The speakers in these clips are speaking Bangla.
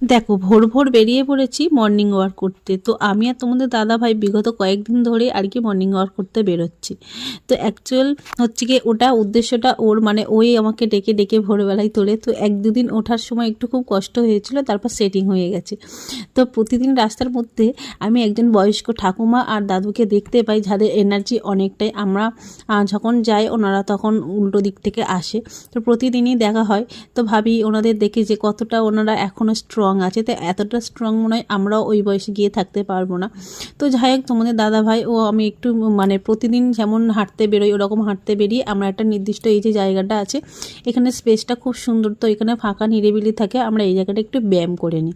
দেখো ভোর ভোর বেরিয়ে পড়েছি মর্নিং ওয়াক করতে। তো আমি আর তোমাদের দাদা ভাই বিগত কয়েকদিন ধরে আর কি মর্নিং ওয়াক করতে বেরোচ্ছি। তো অ্যাকচুয়াল হচ্ছে কি ওটা উদ্দেশ্যটা ওর, মানে ওই আমাকে ডেকে ডেকে ভোরবেলায় তোলে। তো এক দুদিন ওঠার সময় একটু খুব কষ্ট হয়েছিল, তারপর সেটিং হয়ে গেছে। তো প্রতিদিন রাস্তার মধ্যে আমি একজন বয়স্ক ঠাকুমা আর দাদুকে দেখতে পাই, যাদের এনার্জি অনেকটাই। আমরা যখন যাই ওনারা তখন উল্টো দিক থেকে আসে। তো প্রতিদিনই দেখা হয়। তো ভাবি ওনাদের দেখে যে কতটা ওনারা এখনও স্ট্রং আছে। তো এতটা স্ট্রং মনে হয় আমরাও ওই বয়সে গিয়ে থাকতে পারবো না। তো যাই হোক, তোমাদের দাদা ভাই ও আমি একটু মানে প্রতিদিন যেমন হাঁটতে বেরোই ওরকম হাঁটতে বেরিয়ে আমরা একটা নির্দিষ্ট এই যে জায়গাটা আছে, এখানে স্পেসটা খুব সুন্দর, তো এখানে ফাঁকা নিরিবিলি থাকে, আমরা এই জায়গাটা একটু ব্যায়াম করে নিই।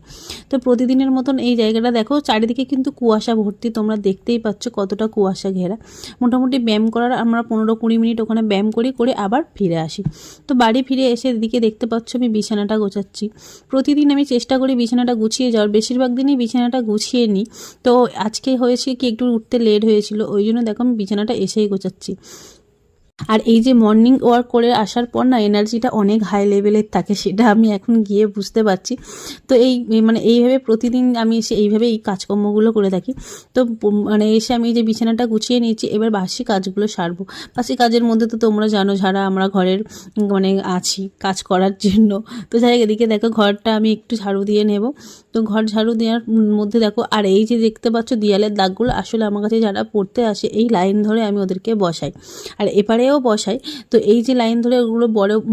তো প্রতিদিনের মতন এই জায়গাটা দেখো, চারিদিকে কিন্তু কুয়াশা ভর্তি, তোমরা দেখতেই পাচ্ছ কতটা কুয়াশা ঘেরা। মোটামুটি ব্যায়াম করার আমরা 15-20 মিনিট ওখানে ব্যায়াম করে আবার ফিরে আসি। তো বাড়ি ফিরে এসে এদিকে দেখতে পাচ্ছ আমি বিছানাটা গোছাচ্ছি। প্রতিদিন আমি চেষ্টা করি বিছানাটা গুছিয়ে যাওয়ার, বেশিরভাগ দিনই বিছানাটা গুছিয়ে নিই। তো আজকে হয়েছে কি একটু উঠতে লেট হয়েছিল, ওই জন্য দেখো আমি বিছানাটা এসেই গোছাচ্ছি। আর এই যে মর্নিং ওয়াক করে আসার পর না এনার্জিটা অনেক হাই লেভেলের থাকে, সেটা আমি এখন গিয়ে বুঝতে পারছি। তো মানে এইভাবে প্রতিদিন আমি এসে এইভাবে এই কাজকর্মগুলো করে থাকি। তো মানে এসে আমি এই যে বিছানাটা গুছিয়ে নিয়েছি, এবার বাসি কাজগুলো সারবো। বাসি কাজের মধ্যে তো তোমরা জানো যারা আমরা ঘরের মানে আছি কাজ করার জন্য। তো যাই এদিকে দেখো ঘরটা আমি একটু ঝাড়ু দিয়ে নেব। তো ঘর ঝাড়ু দেওয়ার মধ্যে দেখো, আর এই যে দেখতে পাচ্ছ দেয়ালের দাগগুলো, আসলে আমার কাছে যারা পড়তে আসে এই লাইন ধরে আমি ওদেরকে বসাই, আর এপারেও বসাই। তো এই যে লাইন ধরে ওগুলো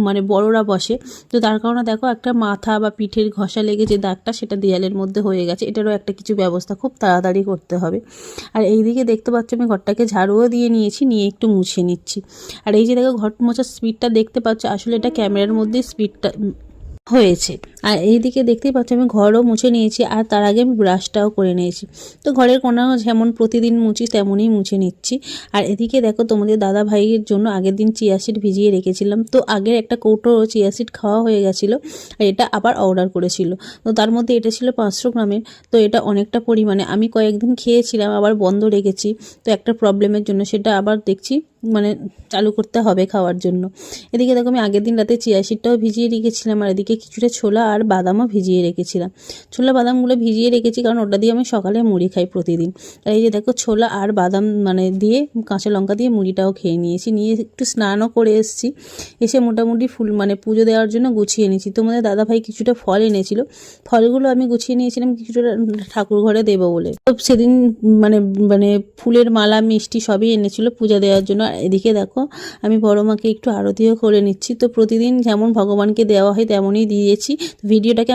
মানে বড়রা বসে। তো তার কারণে দেখো একটা মাথা বা পিঠের ঘষা লেগে যে দাগটা সেটা দেয়ালের মধ্যে হয়ে গেছে, এটারও একটা কিছু ব্যবস্থা খুব তাড়াতাড়ি করতে হবে। আর এই দিকে দেখতে পাচ্ছ আমি ঘরটাকে ঝাড়ুও দিয়ে নিয়েছি, নিয়ে একটু মুছে নিচ্ছি। আর এই যে দেখো ঘর মোছার স্পিডটা দেখতে পাচ্ছ, আসলে এটা ক্যামেরার মধ্যে স্পিডটা হয়েছে। আর এইদিকে দেখতেই পাচ্ছি আমি ঘরও মুছে নিয়েছি, আর তার আগে আমি ব্রাশটাও করে নিয়েছি। তো ঘরের কোনা যেমন প্রতিদিন মুছি তেমনই মুছে নিচ্ছি। আর এদিকে দেখো তোমাদের দাদা ভাইয়ের জন্য আগের দিন চিয়া সিড ভিজিয়ে রেখেছিলাম। তো আগের একটা কৌটো চিয়া সিড খাওয়া হয়ে গেছিলো, আর এটা আবার অর্ডার করেছিল। তো তার মধ্যে এটা ছিল 500 গ্রামের। তো এটা অনেকটা পরিমাণে, আমি কয়েকদিন খেয়েছিলাম আবার বন্ধ রেখেছি। তো একটা প্রবলেমের জন্য সেটা আবার দেখছি মানে চালু করতে হবে খাওয়ার জন্য। এদিকে দেখো আমি আগের দিন রাতে চিয়া সিডটাও ভিজিয়ে রেখেছিলাম, আর এদিকে কিছুটা ছোলা আর বাদামও ভিজিয়ে রেখেছিলাম। ছোলা বাদামগুলো ভিজিয়ে রেখেছি কারণ ওটা দিয়ে আমি সকালে মুড়ি খাই প্রতিদিন। তাই এই যে দেখো ছোলা আর বাদাম মানে দিয়ে কাঁচা লঙ্কা দিয়ে মুড়িটাও খেয়ে নিয়েছি, নিয়ে একটু স্নানও করে এসেছি। এসে মোটামুটি মানে পুজো দেওয়ার জন্য গুছিয়ে নিয়েছি। তোমাদের দাদাভাই কিছুটা ফল এনেছিল, ফলগুলো আমি গুছিয়ে নিয়েছিলাম কিছুটা ঠাকুর ঘরে দেবো বলে। তো সেদিন মানে মানে ফুলের মালা মিষ্টি সবই এনেছিল পূজা দেওয়ার জন্য। আর এদিকে দেখো আমি বড় মাকে একটু আরতিও করে নিচ্ছি। তো প্রতিদিন যেমন ভগবানকে দেওয়া হয় তেমনই দিয়েছি। ভিডিওটাকে